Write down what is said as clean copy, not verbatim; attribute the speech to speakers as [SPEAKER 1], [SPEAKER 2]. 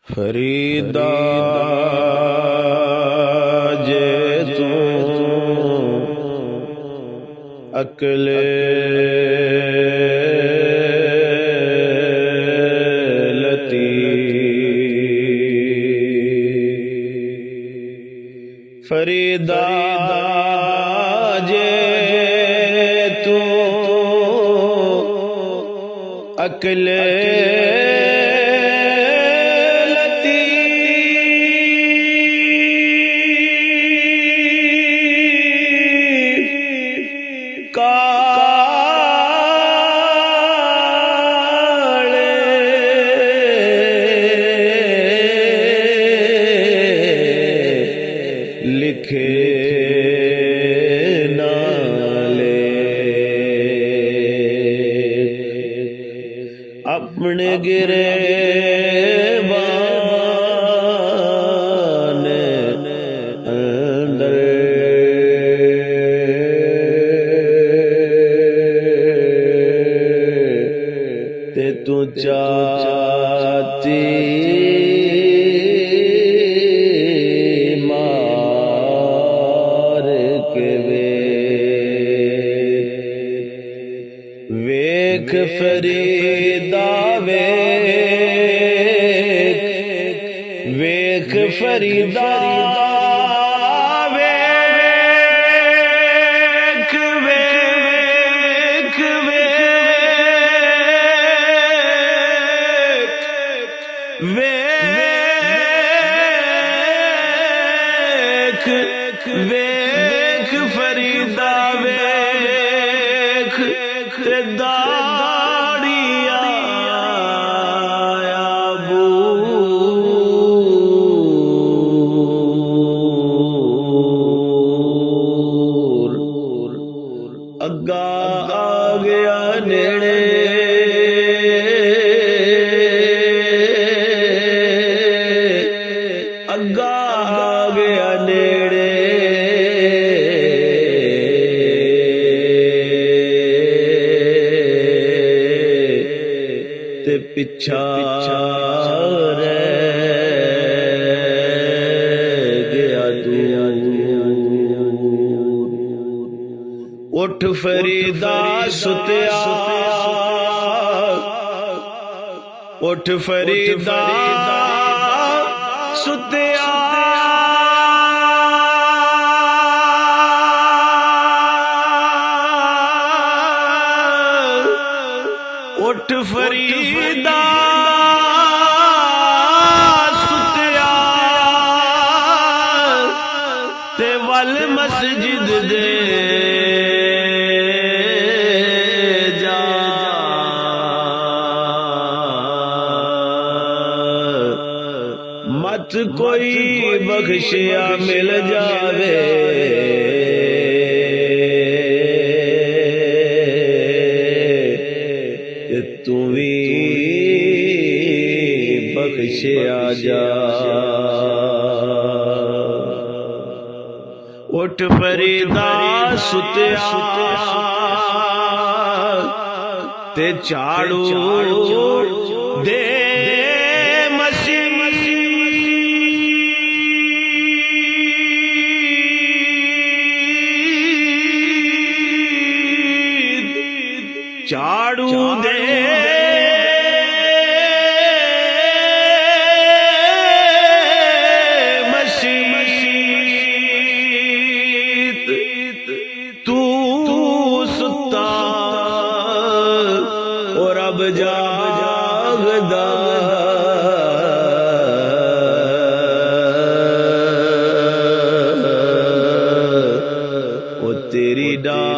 [SPEAKER 1] फरीदा जे तू अकले लती फरीदा जे तू अकले लिखे नाले अपने गिरे बान अंदर ते तू चाहती वेख फरीदा वेख फरीदा वेख वेख वेख वेख फरीदा वेख ते दाड़िया बूर अग्गा आ गया नेड़े अग्गा आ गया नेड़े ते पिछा रह गया दूर उठ फरीदा सुतिया उठ फरीदा सुतिया उठ फरीदा सुतिया ते वल मस्जिद दे जा मत कोई बख्शिया मिल जावे तू भी बख्शे आ जा उठ फरीदा सुतिया ते झाड़ू दे झाड़ू दे मसीत तू सुता और अब जागदा ओ तेरी डा